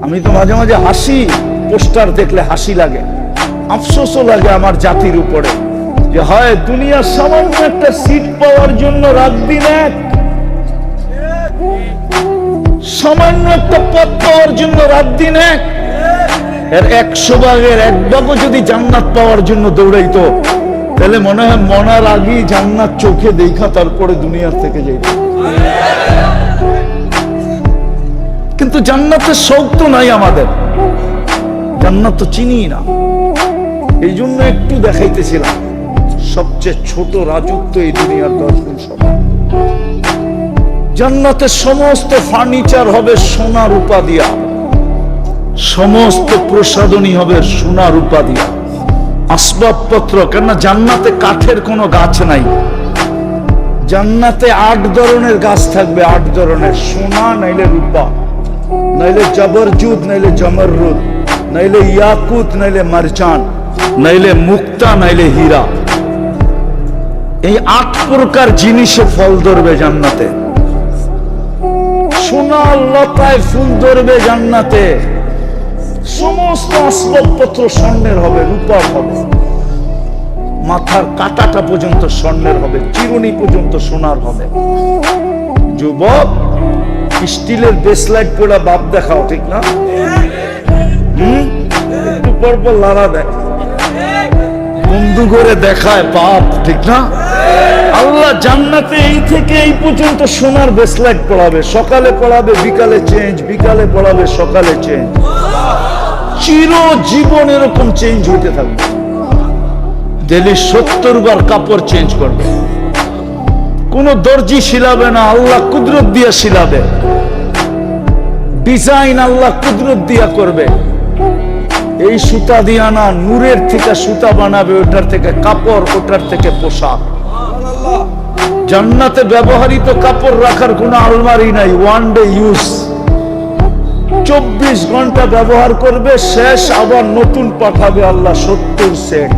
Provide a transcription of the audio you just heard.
আমি তো মাঝে মাঝে হাসি, পোস্টার দেখলে হাসি লাগে, আফসোসও লাগে আমার জাতির উপরে, যে হয় দুনিয়ার সামান্য একটা সিট পাওয়ার জন্য রাত দিন এক, সামান্য একটা পদ পাওয়ার জন্য রাত দিন এক, এর 100 ভাগের 1 ভাগও যদি জান্নাত পাওয়ার জন্য দৌড়াইতো, তাহলে মনে হয় মনার আগেই জান্নাত চোখে দেখা তারপরে দুনিয়ার থেকে যাইত। কিন্তু জান্নাতের শৌক তো নাই আমাদের, জান্নাত তো চিনি না। এই জন্য একটু দেখাইতেছিলাম, সবচেয়ে ছোট রাজত্ব এই দুনিয়ার 10 গুণ সমান। জান্নাতের সমস্ত ফার্নিচার হবে সোনা রূপা দিয়া, সমস্ত প্রসাধনী হবে সোনা রূপা দিয়া, আসবাবপত্র, কেননা জান্নাতে কাঠের কোনো গাছ নাই। জান্নাতে 8 ধরনের গাছ থাকবে, 8 ধরনের, সোনা নাইলে রূপা, নাইলে জবরজুদ, নাইলে জমররুদ, নাইলে ইয়াকুত, নাইলে মারজান, নাইলে মুক্তা, নাইলে হীরা। এই 8 প্রকার জিনিসে ফল ধরবে জান্নাতে। সোনা লতায় ফুল ধরবে জান্নাতে। সমস্ত আসবাবপত্র স্বর্ণের হবে, রূপার হবে, মাথার কাঁটাটা পর্যন্ত স্বর্ণের হবে, চিরুনি পর্যন্ত সোনার হবে। যুবক, স্টিলের বেসলাইট পোড়া বাপ দেখাও, ঠিক না? একটু পর পর লাড়া দেয়, বন্ধু করে দেখায় বাপ, ঠিক না? আল্লাহ জান্নাতে এই থেকে এই পর্যন্ত সোনার বেসলাইট পড়াবে, সকালে পড়াবে, বিকালে চেঞ্জ, বিকালে পড়াবে, সকালে চেঞ্জ, চিরজীবন এরকম চেঞ্জ হইতে থাকবে। ডেলি 70 বার কাপড় চেঞ্জ করবে, কোন দর্জি শিলাবে না, আল্লাহ কুদরত দিয়া শিলাবে। ডিজাইন আল্লাহ কুদরত দিয়া করবে। এই সুতা দিয়া না, নূরের থেকে সুতা বানাবে, ওটার থেকে কাপড়, ওটার থেকে পোশাক। জান্নাতে ব্যবহৃত কাপড় রাখার কোন আলমারি নাই, 1 ডে ইউজ, 24 ঘন্টা ব্যবহার করবে, শেষ আবার নতুন পাঠাবে আল্লাহ 70 সেট।